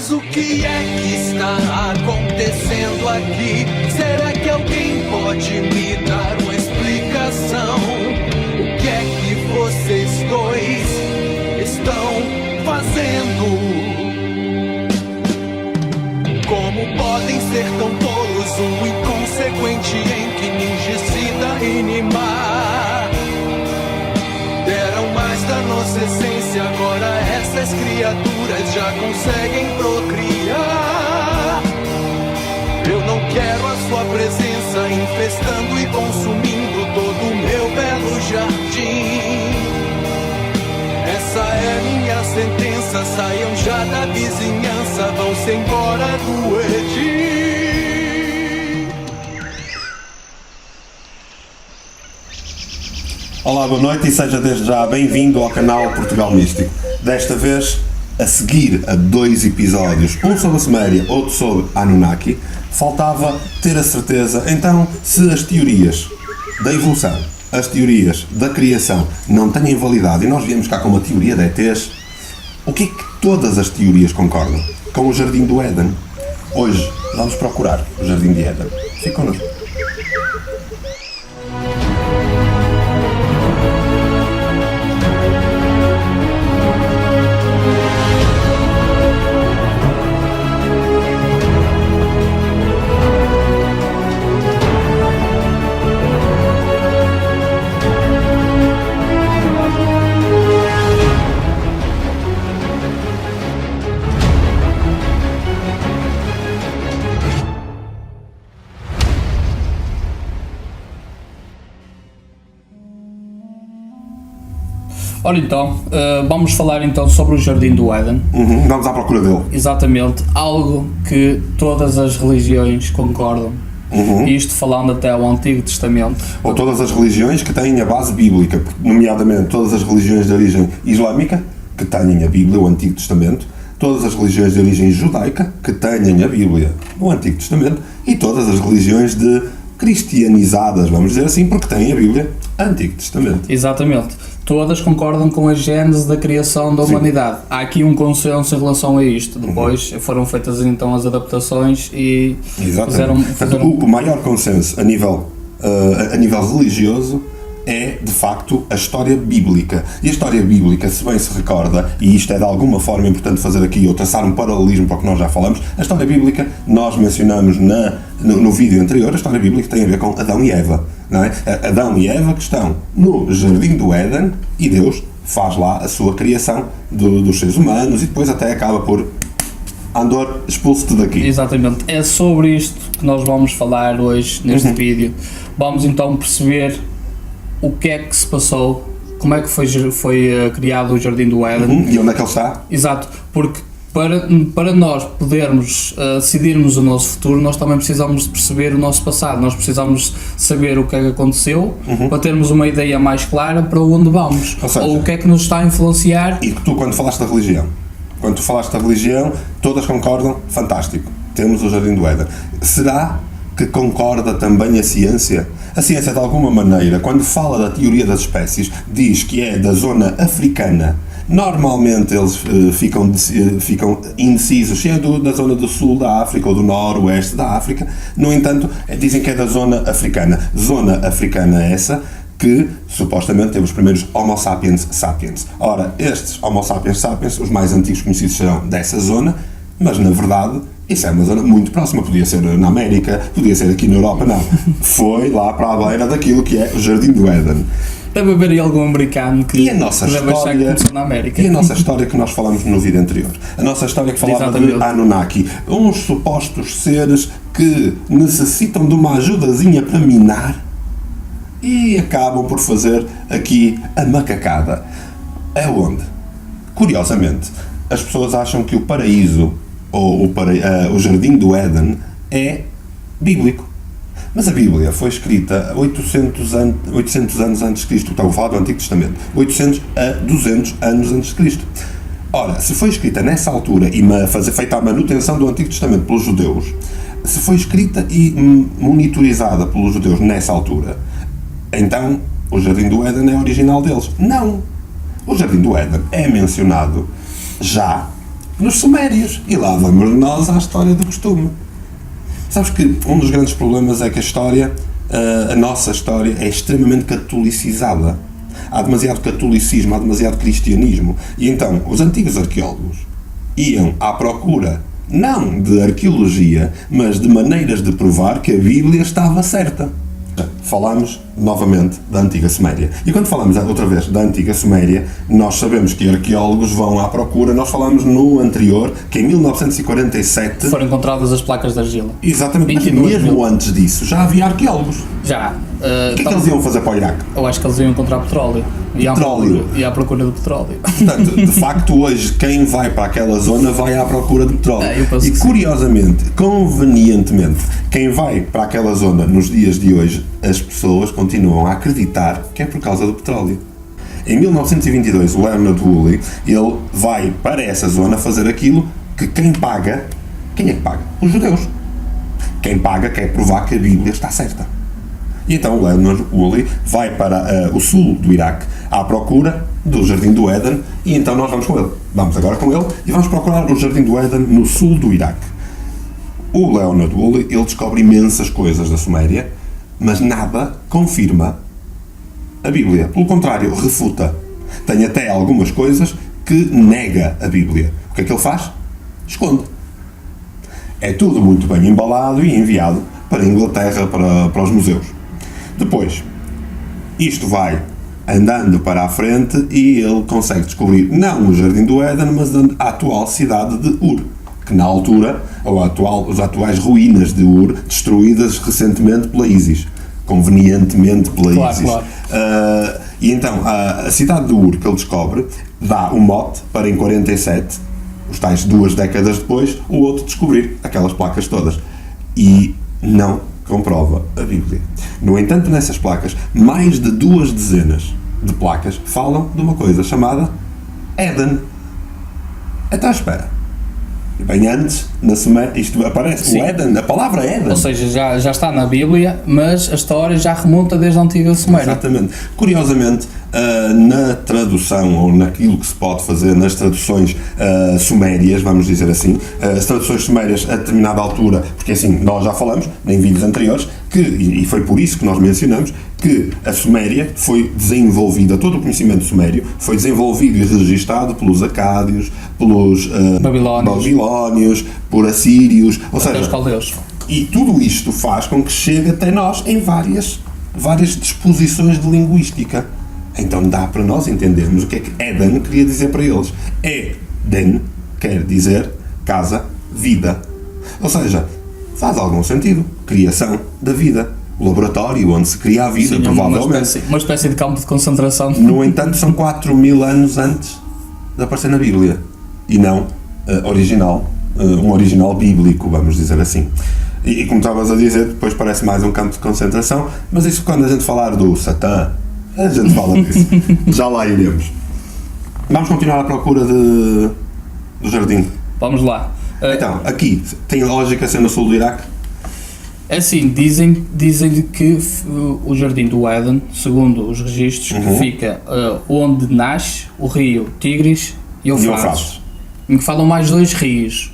Mas o que é que está acontecendo aqui? Será que alguém pode me dar uma explicação? O que é que vocês dois estão fazendo? Como podem ser tão tolos, um inconsequente em que ningicida inimar? Deram mais da nossa essência, agora essas criaturas já conseguem procriar. Eu não quero a sua presença infestando e consumindo todo o meu belo jardim. Essa é minha sentença, saiam já da vizinhança, vão-se embora do Edil. Olá, boa noite e seja desde já bem-vindo ao canal Portugal Místico. Desta vez, a seguir a 2 episódios, um sobre a Suméria, outro sobre Anunnaki, faltava ter a certeza, então, se as teorias da evolução, as teorias da criação não têm validade e nós viemos cá com uma teoria de ETs, o que é que todas as teorias concordam? Com o Jardim do Éden. Hoje vamos procurar o Jardim de Éden. Fique connosco. Ora então, vamos falar então sobre o Jardim do Éden. Vamos à procura dele. Exatamente, algo que todas as religiões concordam. Isto falando até ao Antigo Testamento. Ou todas as religiões que têm a base bíblica, nomeadamente todas as religiões de origem islâmica, que têm a Bíblia, o Antigo Testamento, todas as religiões de origem judaica, que têm a Bíblia, o Antigo Testamento, e todas as religiões de cristianizadas, vamos dizer assim, porque têm a Bíblia, Antigo Testamento. Exatamente. Todas concordam com a gênese da criação da humanidade. Há aqui um consenso em relação a isto. Depois foram feitas então as adaptações e fizeram... Portanto, o maior consenso a nível religioso é, de facto, a história bíblica. E a história bíblica, se bem se recorda, e isto é de alguma forma importante fazer aqui, ou traçar um paralelismo para o que nós já falamos, a história bíblica, nós mencionamos no vídeo anterior, a história bíblica tem a ver com Adão e Eva. Não é? Adão e Eva que estão no Jardim do Éden e Deus faz lá a sua criação dos seres humanos e depois até acaba por Andor, expulso-te daqui. Exatamente, é sobre isto que nós vamos falar hoje neste vídeo. Vamos então perceber o que é que se passou, como é que foi criado o Jardim do Éden. E onde é que ele está? Exato, porque para nós podermos decidirmos o nosso futuro, nós também precisamos de perceber o nosso passado, nós precisamos saber o que é que aconteceu, para termos uma ideia mais clara para onde vamos, ou o que é que nos está a influenciar. E que tu, quando falaste da religião, todas concordam, fantástico, temos o Jardim do Éden. Será que concorda também a ciência? A ciência, de alguma maneira, quando fala da teoria das espécies, diz que é da zona africana. Normalmente eles ficam indecisos se é da zona do sul da África ou do noroeste da África. No entanto, dizem que é da zona africana. Zona africana essa que, supostamente, teve os primeiros Homo sapiens sapiens. Ora, estes Homo sapiens sapiens, os mais antigos conhecidos serão dessa zona, mas, na verdade, isso é uma zona muito próxima. Podia ser na América, podia ser aqui na Europa, não. Foi lá para a beira daquilo que é o Jardim do Éden. Deve haver aí algum americano que e a nossa história, na América. E a nossa história que nós falamos no vídeo anterior. A nossa história que falava de Anunnaki. Uns supostos seres que necessitam de uma ajudazinha para minar e acabam por fazer aqui a macacada. É onde? Curiosamente, as pessoas acham que o paraíso ou o Jardim do Éden é bíblico. Mas a Bíblia foi escrita 800 anos antes de Cristo. Estou a falar do Antigo Testamento. 800 a 200 anos antes de Cristo. Ora, se foi escrita nessa altura e feita a manutenção do Antigo Testamento pelos judeus, se foi escrita e monitorizada pelos judeus nessa altura, então o Jardim do Éden é original deles. Não! O Jardim do Éden é mencionado já nos sumérios. E lá vamos nós à história do costume. Sabes que um dos grandes problemas é que a história, a nossa história, é extremamente catolicizada. Há demasiado catolicismo, há demasiado cristianismo. E então, os antigos arqueólogos iam à procura, não de arqueologia, mas de maneiras de provar que a Bíblia estava certa. Falamos novamente da Antiga Suméria. E quando falamos outra vez da Antiga Suméria, nós sabemos que arqueólogos vão à procura. Nós falamos no anterior, que em 1947... foram encontradas as placas de argila. Exatamente, mas mesmo antes disso já havia arqueólogos. Já. O que é que eles iam fazer para o Iraque? Eu acho que eles iam encontrar petróleo. E à procura de petróleo. Portanto, de facto, hoje, quem vai para aquela zona vai à procura de petróleo. E curiosamente, convenientemente, quem vai para aquela zona nos dias de hoje, as pessoas continuam a acreditar que é por causa do petróleo. Em 1922, o Leonard Woolley, ele vai para essa zona fazer aquilo que quem paga... Quem é que paga? Os judeus. Quem paga quer provar que a Bíblia está certa. E então o Leonard Woolley vai para o sul do Iraque à procura do Jardim do Éden, e então nós vamos com ele. Vamos agora com ele e vamos procurar o Jardim do Éden no sul do Iraque. O Leonard Woolley, ele descobre imensas coisas da Suméria, mas nada confirma a Bíblia. Pelo contrário, refuta. Tem até algumas coisas que nega a Bíblia. O que é que ele faz? Esconde. É tudo muito bem embalado e enviado para a Inglaterra, para os museus. Depois, isto vai andando para a frente e ele consegue descobrir não o Jardim do Éden, mas a atual cidade de Ur, que na altura, as atuais ruínas de Ur, destruídas recentemente pela ISIS, convenientemente pela ISIS. Claro. E então, a cidade de Ur que ele descobre, dá o mote para em 47, os tais 2 décadas depois, o outro descobrir aquelas placas todas. E não comprova a Bíblia. No entanto, nessas placas, mais de 2 dezenas de placas falam de uma coisa chamada Éden. Então, espera. Bem antes, na Suméria, isto aparece, sim, o Éden, a palavra Éden. Ou seja, já está na Bíblia, mas a história já remonta desde a Antiga Suméria. Exatamente. Curiosamente, na tradução, ou naquilo que se pode fazer nas traduções sumérias, vamos dizer assim, as traduções sumérias a determinada altura, porque assim, nós já falamos, em vídeos anteriores, e foi por isso que nós mencionamos, que a Suméria foi desenvolvida, todo o conhecimento sumério foi desenvolvido e registado pelos acádios, pelos babilónios, por assírios, ou seja, os caldeus. E tudo isto faz com que chegue até nós em várias disposições de linguística. Então dá para nós entendermos o que é que Éden queria dizer para eles. Éden quer dizer casa, vida. Ou seja, faz algum sentido. Criação da vida. O laboratório onde se cria a vida, sim, provavelmente. Uma espécie de campo de concentração. No entanto, são 4.000 anos antes de aparecer na Bíblia. E não um original bíblico, vamos dizer assim. E como estavas a dizer, depois parece mais um campo de concentração, mas isso quando a gente falar do Satã, a gente fala disso. Já lá iremos. Vamos continuar à procura do jardim. Vamos lá. Então, aqui, tem lógica ser no sul do Iraque? É assim, dizem que o Jardim do Éden, segundo os registros, que fica onde nasce o rio Tigres e Eufrates. Em que falam mais 2 rios.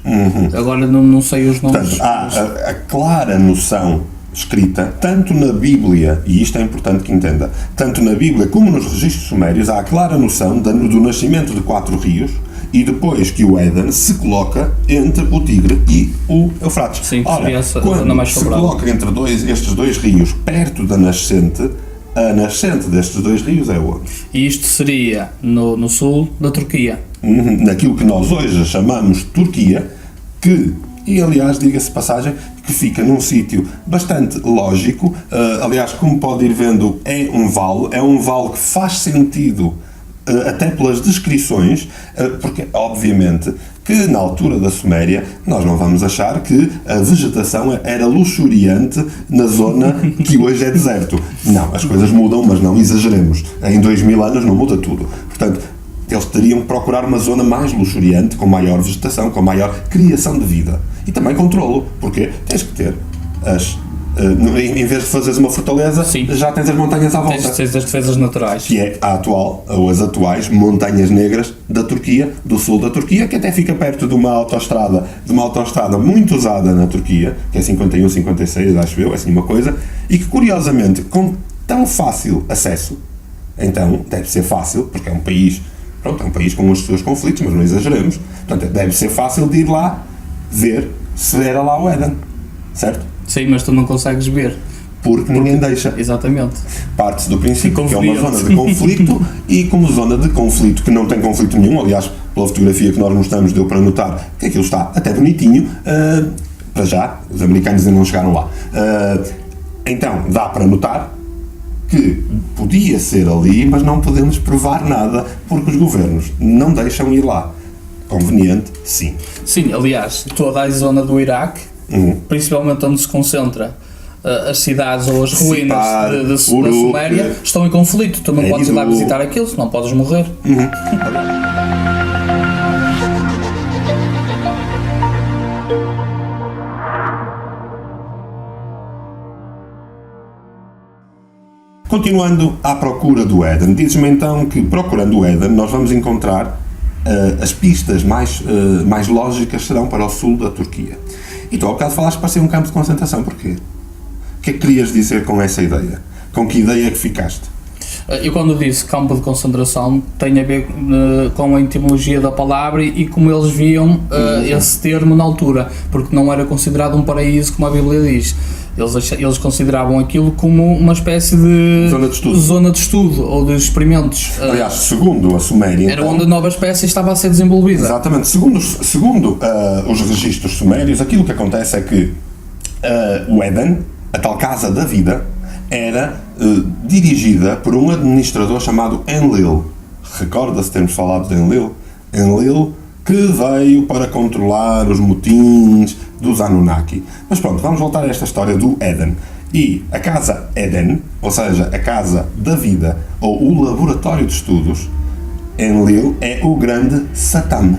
Agora não sei os nomes. Portanto, há a clara noção escrita, tanto na Bíblia, e isto é importante que entenda, tanto na Bíblia como nos registros sumérios, há a clara noção do nascimento de 4 rios, e depois que o Éden se coloca entre o Tigre e o Eufrates. Sim, ora, quando se coloca entre estes 2 rios, perto da nascente, a nascente destes 2 rios é onde? E isto seria no sul da Turquia. Naquilo que nós hoje chamamos Turquia, e aliás, diga-se de passagem, que fica num sítio bastante lógico, aliás, como pode ir vendo, é um vale que faz sentido até pelas descrições, porque obviamente que na altura da Suméria nós não vamos achar que a vegetação era luxuriante na zona que hoje é deserto. Não, as coisas mudam, mas não exageremos. Em 2000 anos não muda tudo. Portanto, eles teriam que procurar uma zona mais luxuriante, com maior vegetação, com maior criação de vida. E também controlo, porque tens que ter as Em vez de fazeres uma fortaleza, Sim. já tens as montanhas à volta. Tens as defesas naturais. Que é as atuais montanhas negras da Turquia, do sul da Turquia, que até fica perto de uma autoestrada muito usada na Turquia, que é 51, 56, acho eu, é assim uma coisa, e que curiosamente, com tão fácil acesso, então deve ser fácil, porque é um país com os seus conflitos, mas não exageremos, portanto deve ser fácil de ir lá ver se era lá o Éden, certo? Sim, mas tu não consegues ver. Porque ninguém deixa. Exatamente. Parte-se do princípio que é uma zona de conflito e como zona de conflito que não tem conflito nenhum, aliás, pela fotografia que nós mostramos deu para notar que aquilo está até bonitinho, para já, os americanos ainda não chegaram lá. Então, dá para notar que podia ser ali, mas não podemos provar nada porque os governos não deixam ir lá. Conveniente, sim. Sim, aliás, toda a zona do Iraque, principalmente onde se concentra as cidades ou as ruínas da Suméria, estão em conflito. Tu não podes ir lá visitar aquilo, senão podes morrer. Continuando à procura do Éden, diz-me então que procurando o Éden nós vamos encontrar as pistas mais lógicas serão para o sul da Turquia. E tu há bocado falaste que parecia um campo de concentração, porquê? O que é que querias dizer com essa ideia? Com que ideia é que ficaste? Eu quando disse campo de concentração tem a ver com a etimologia da palavra e como eles viam esse termo na altura, porque não era considerado um paraíso como a Bíblia diz. Eles consideravam aquilo como uma espécie de zona de estudo ou de experimentos. Aliás, segundo a Suméria, era onde a nova espécie estava a ser desenvolvida. Exatamente. Segundo os registros sumérios, aquilo que acontece é que o Éden, a tal casa da vida, era dirigida por um administrador chamado Enlil. Recorda-se termos falado de Enlil? Enlil, que veio para controlar os motins dos Anunnaki. Mas pronto, vamos voltar a esta história do Éden. E a casa Éden, ou seja, a casa da vida, ou o laboratório de estudos, Enlil é o grande Satã.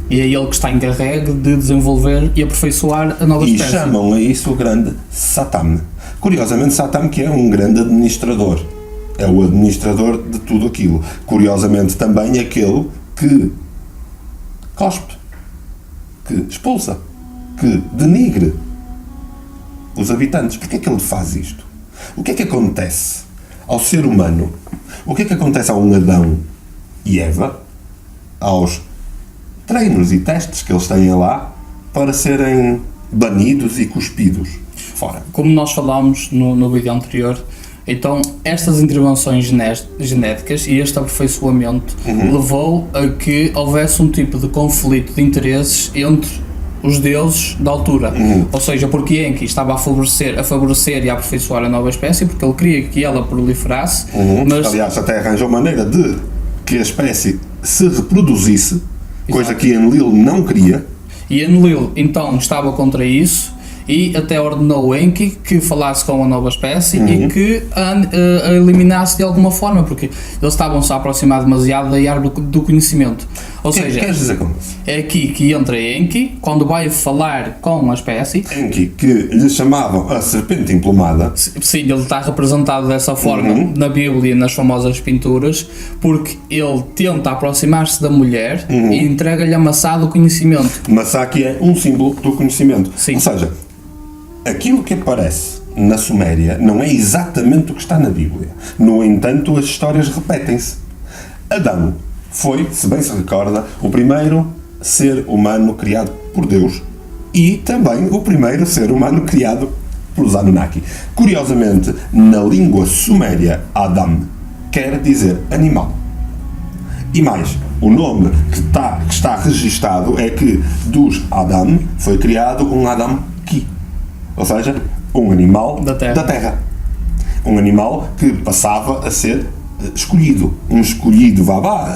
E é ele que está encarregue de desenvolver e aperfeiçoar a nova espécie. E chamam a isso o grande Satã. Curiosamente, Satã que é um grande administrador. É o administrador de tudo aquilo. Curiosamente também aquele que cospe, que expulsa, que denigre os habitantes. Porquê é que ele faz isto? O que é que acontece ao ser humano? O que é que acontece a um Adão e Eva, aos treinos e testes que eles têm lá para serem banidos e cuspidos fora? Como nós falámos no vídeo anterior, então estas intervenções genéticas e este aperfeiçoamento levou a que houvesse um tipo de conflito de interesses entre os deuses da altura. Ou seja, porque Enki estava a favorecer e a aperfeiçoar a nova espécie, porque ele queria que ela proliferasse, mas... Aliás, até arranjou maneira de que a espécie se reproduzisse, coisa que Enlil não queria. E Enlil, então, estava contra isso, e até ordenou Enki que falasse com a nova espécie e que a eliminasse de alguma forma, porque eles estavam-se a aproximar demasiado da árvore do conhecimento. Ou seja, queres dizer como isso? É aqui que entra Enki, quando vai falar com a espécie. Enki, que lhe chamavam a serpente emplumada. Sim, ele está representado dessa forma na Bíblia e nas famosas pinturas, porque ele tenta aproximar-se da mulher e entrega-lhe a maçã do conhecimento. Maçã que é um símbolo do conhecimento. Sim. Ou seja, aquilo que aparece na Suméria não é exatamente o que está na Bíblia. No entanto, as histórias repetem-se. Adão foi, se bem se recorda, o primeiro ser humano criado por Deus e também o primeiro ser humano criado pelos Anunnaki. Curiosamente, na língua suméria, Adam quer dizer animal. E mais, o nome que está registado é que dos Adam foi criado um Adam Ki, ou seja, um animal da terra. Um animal que passava a ser escolhido. Um escolhido,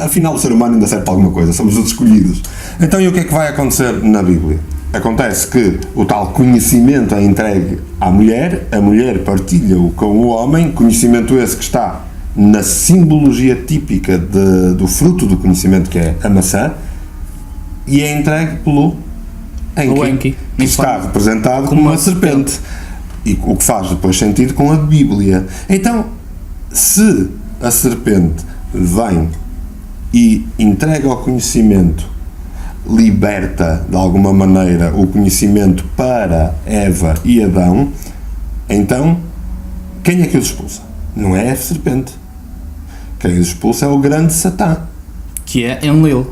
afinal o ser humano ainda serve para alguma coisa, somos os escolhidos. Então e o que é que vai acontecer na Bíblia? Acontece que o tal conhecimento é entregue à mulher, a mulher partilha-o com o homem, conhecimento esse que está na simbologia típica do fruto do conhecimento, que é a maçã, e é entregue pelo Enki, que está representado como uma serpente. E o que faz depois sentido com a Bíblia. Então, se a serpente vem e entrega o conhecimento, liberta de alguma maneira o conhecimento para Eva e Adão, então quem é que os expulsa? Não é a serpente. Quem os expulsa é o grande Satã, que é Enlil.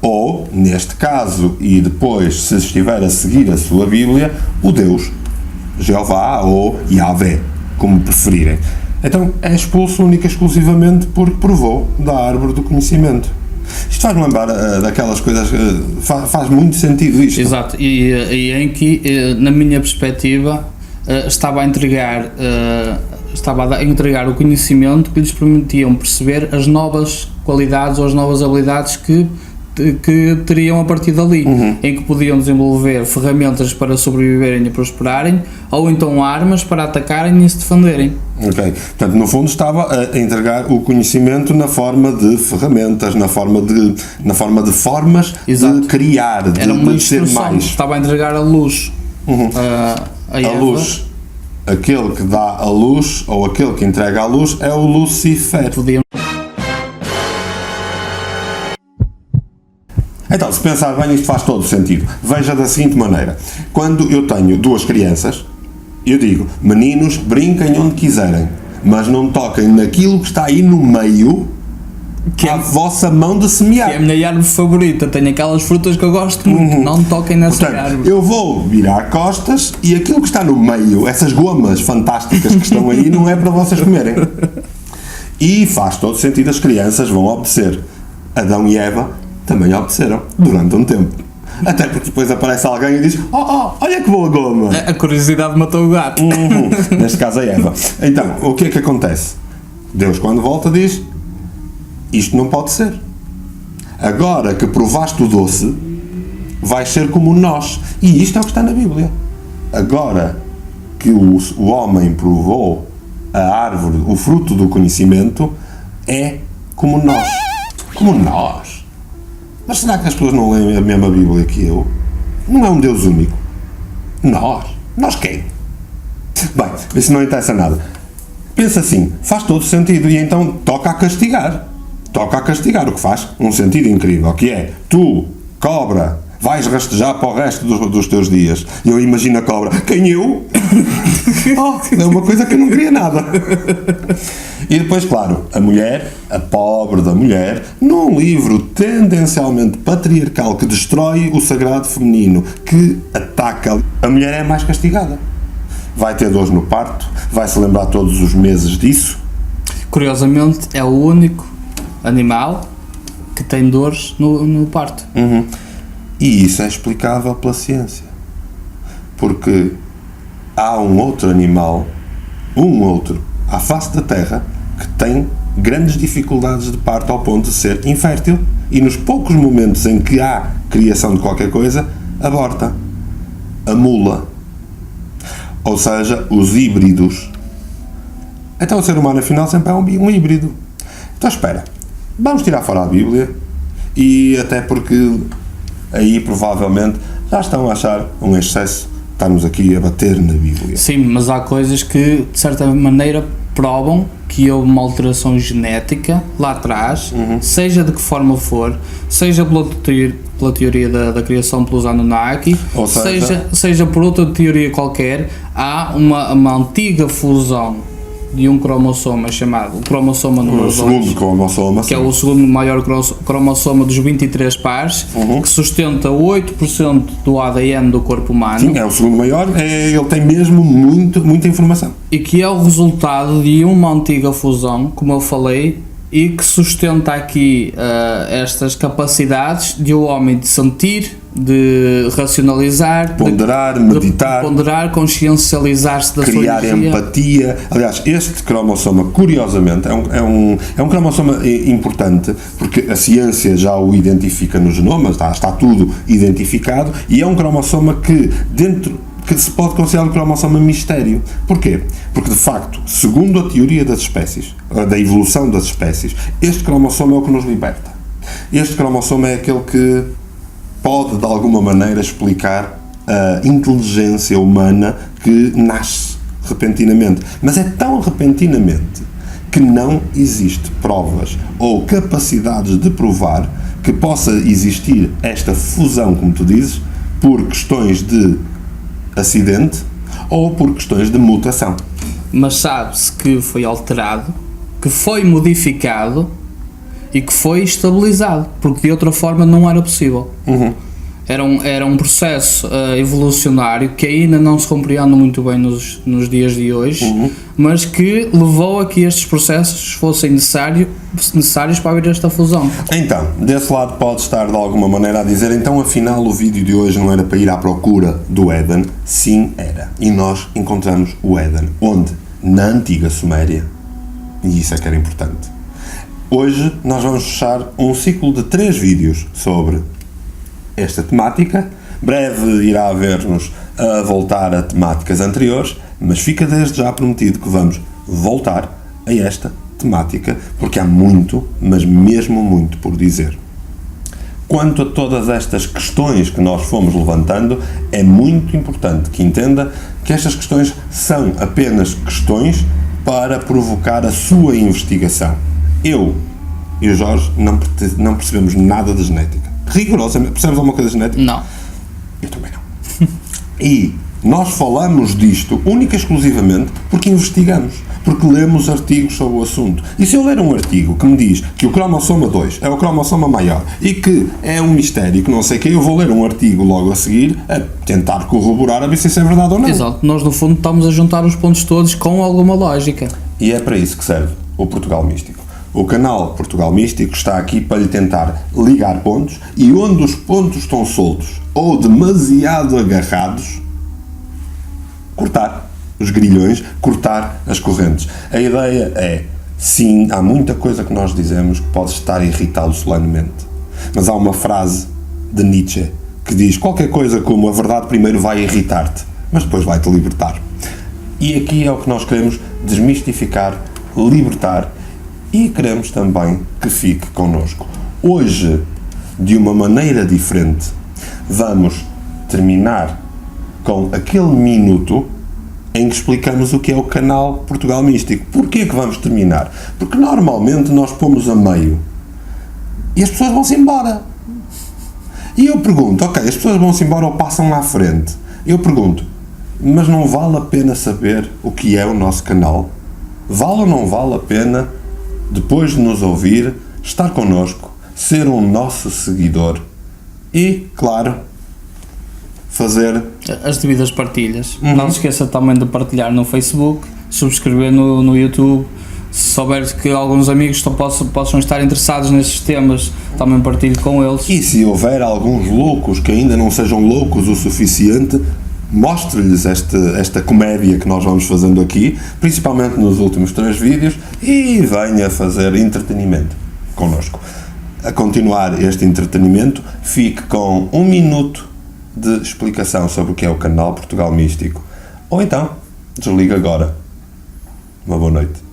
Ou, neste caso, e depois, se estiver a seguir a sua Bíblia, o Deus Jeová ou Yahvé, como preferirem. Então é expulso única e exclusivamente porque provou da árvore do conhecimento. Isto faz-me lembrar daquelas coisas, faz muito sentido isto. Exato, e em que, na minha perspectiva, estava a entregar o conhecimento que lhes permitiam perceber as novas qualidades ou as novas habilidades que teriam a partir dali, em que podiam desenvolver ferramentas para sobreviverem e prosperarem, ou então armas para atacarem e se defenderem. Ok, portanto, no fundo estava a entregar o conhecimento na forma de ferramentas, na forma de formas. Exato. De criar, era uma de ser mais. Estava a entregar a luz. A luz. Aquele que dá a luz, ou aquele que entrega a luz, é o Lucifer. Então, se pensar bem, isto faz todo sentido. Veja da seguinte maneira: quando eu tenho duas crianças, eu digo, meninos, brinquem onde quiserem, mas não toquem naquilo que está aí no meio, que é a vossa mão de semear. Que é a minha árvore favorita, tenho aquelas frutas que eu gosto muito, não toquem nessa árvore. Eu vou virar costas e aquilo que está no meio, essas gomas fantásticas que estão aí, não é para vocês comerem. E faz todo sentido, as crianças vão obedecer. Adão e Eva também obedeceram durante um tempo. Até porque depois aparece alguém e diz: olha que boa goma. A curiosidade matou o gato. Neste caso a Eva. Então, o que é que acontece? Deus, quando volta, diz: isto não pode ser. Agora que provaste o doce, vais ser como nós. E isto é o que está na Bíblia. Agora que o homem provou a árvore, o fruto do conhecimento, é como nós. Como nós. Mas será que as pessoas não leem a mesma Bíblia que eu? Não é um Deus único. Nós? Nós quem? Bem, isso não interessa nada. Pensa assim, faz todo sentido, e então toca a castigar. Toca a castigar, o que faz um sentido incrível, que é, tu, cobra, vais rastejar para o resto dos teus dias. E eu imagino a cobra, quem eu? É uma coisa que eu não queria nada. E depois, claro, a mulher, a pobre da mulher, num livro tendencialmente patriarcal que destrói o sagrado feminino, que ataca, a mulher é mais castigada. Vai ter dores no parto, vai se lembrar todos os meses disso. Curiosamente, é o único animal que tem dores no parto. E isso é explicável pela ciência. Porque há um outro animal, à face da Terra, que tem grandes dificuldades de parto ao ponto de ser infértil e nos poucos momentos em que há criação de qualquer coisa, aborta. A mula. Ou seja, os híbridos. Então o ser humano afinal sempre é um híbrido. Então espera, vamos tirar fora a Bíblia, e até porque aí provavelmente já estão a achar um excesso estarmos aqui a bater na Bíblia. Sim, mas há coisas que de certa maneira provam que houve uma alteração genética lá atrás, seja de que forma for, seja pela teoria da criação pelos Anunnaki, ou seja por outra teoria qualquer. Há uma antiga fusão de um cromossoma chamado o cromossoma número 2, segundo cromossoma, que é o segundo maior cromossoma dos 23 pares, que sustenta 8% do ADN do corpo humano. Sim, é o segundo maior, ele tem mesmo muita informação. E que é o resultado de uma antiga fusão, como eu falei, e que sustenta aqui estas capacidades de o homem de sentir, de racionalizar, ponderar, meditar, consciencializar-se da sua energia. Criar empatia. Aliás, este cromossoma, curiosamente, é um cromossoma importante, porque a ciência já o identifica no genoma, está tudo identificado, e é um cromossoma que se pode considerar um cromossoma mistério. Porquê? Porque, de facto, segundo a teoria das espécies, da evolução das espécies, este cromossoma é o que nos liberta. Este cromossoma é aquele que pode, de alguma maneira, explicar a inteligência humana que nasce repentinamente. Mas é tão repentinamente que não existe provas ou capacidades de provar que possa existir esta fusão, como tu dizes, por questões de acidente ou por questões de mutação. Mas sabe-se que foi alterado, que foi modificado e que foi estabilizado, porque de outra forma não era possível. Era um processo evolucionário que ainda não se compreende muito bem nos dias de hoje, mas que levou a que estes processos fossem necessários para haver esta fusão. Então, desse lado pode estar de alguma maneira a dizer, então afinal o vídeo de hoje não era para ir à procura do Éden? Sim, era. E nós encontramos o Éden. Onde? Na antiga Suméria. E isso é que era importante. Hoje nós vamos fechar um ciclo de 3 vídeos sobre esta temática. Breve irá haver-nos a voltar a temáticas anteriores, mas fica desde já prometido que vamos voltar a esta temática, porque há muito, mas mesmo muito por dizer. Quanto a todas estas questões que nós fomos levantando, é muito importante que entenda que estas questões são apenas questões para provocar a sua investigação. Eu e o Jorge não percebemos nada de genética. Rigorosamente. Percebes alguma coisa de genética? Não. Eu também não. E nós falamos disto única e exclusivamente porque investigamos, porque lemos artigos sobre o assunto. E se eu ler um artigo que me diz que o cromossoma 2 é o cromossoma maior e que é um mistério que não sei o que, eu vou ler um artigo logo a seguir a tentar corroborar a ver se isso é verdade ou não. Exato. Nós no fundo estamos a juntar os pontos todos com alguma lógica. E é para isso que serve o Portugal Místico. O canal Portugal Místico está aqui para lhe tentar ligar pontos, e onde os pontos estão soltos ou demasiado agarrados, cortar os grilhões, cortar as correntes. A ideia é, sim, há muita coisa que nós dizemos que pode estar a irritá-lo solenemente, mas há uma frase de Nietzsche que diz qualquer coisa como: a verdade primeiro vai irritar-te, mas depois vai-te libertar. E aqui é o que nós queremos desmistificar, libertar, e queremos também que fique connosco. Hoje, de uma maneira diferente, vamos terminar com aquele minuto em que explicamos o que é o canal Portugal Místico. Porquê que vamos terminar? Porque normalmente nós pomos a meio e as pessoas vão-se embora. E eu pergunto, ok, as pessoas vão-se embora ou passam à frente. Eu pergunto, mas não vale a pena saber o que é o nosso canal? Vale ou não vale a pena, depois de nos ouvir, estar connosco, ser um nosso seguidor e, claro, fazer as devidas partilhas. Não se esqueça também de partilhar no Facebook, subscrever no YouTube. Se souber que alguns amigos possam estar interessados nesses temas, também partilhe com eles. E se houver alguns loucos que ainda não sejam loucos o suficiente, mostre-lhes esta comédia que nós vamos fazendo aqui, principalmente nos últimos 3 vídeos, e venha fazer entretenimento connosco. A continuar este entretenimento, fique com 1 minuto de explicação sobre o que é o canal Portugal Místico. Ou então, desliga agora. Uma boa noite.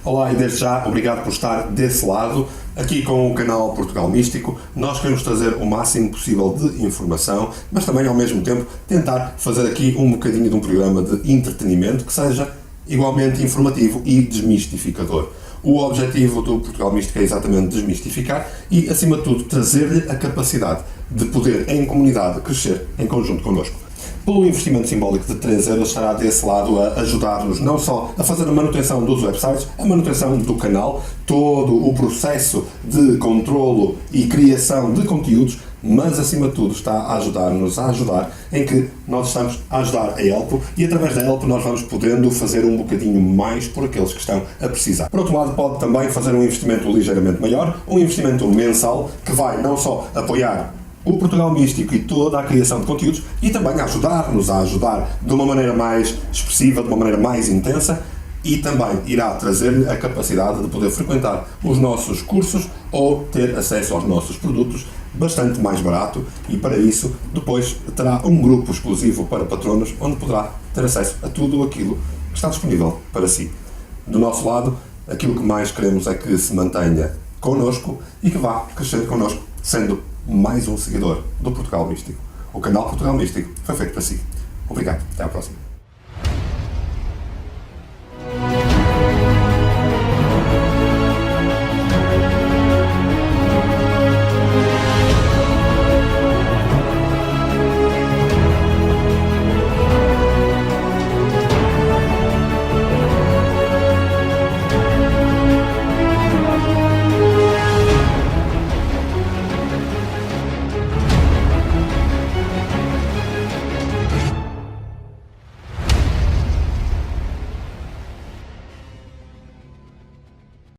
Olá, e desde já, obrigado por estar desse lado, aqui com o canal Portugal Místico. Nós queremos trazer o máximo possível de informação, mas também ao mesmo tempo tentar fazer aqui um bocadinho de um programa de entretenimento que seja igualmente informativo e desmistificador. O objetivo do Portugal Místico é exatamente desmistificar e, acima de tudo, trazer-lhe a capacidade de poder, em comunidade, crescer em conjunto connosco. Pelo investimento simbólico de 3 euros, estará desse lado a ajudar-nos não só a fazer a manutenção dos websites, a manutenção do canal, todo o processo de controlo e criação de conteúdos, mas acima de tudo está a ajudar-nos a ajudar em que nós estamos a ajudar a Elpo e através da Elpo nós vamos podendo fazer um bocadinho mais por aqueles que estão a precisar. Por outro lado, pode também fazer um investimento ligeiramente maior, um investimento mensal que vai não só apoiar o Portugal Místico e toda a criação de conteúdos e também ajudar-nos a ajudar de uma maneira mais expressiva, de uma maneira mais intensa, e também irá trazer-lhe a capacidade de poder frequentar os nossos cursos ou ter acesso aos nossos produtos bastante mais barato, e para isso depois terá um grupo exclusivo para patronos onde poderá ter acesso a tudo aquilo que está disponível para si. Do nosso lado, aquilo que mais queremos é que se mantenha connosco e que vá crescer connosco sendo mais um seguidor do Portugal Místico. O canal Portugal Místico foi feito para si. Obrigado, até à próxima.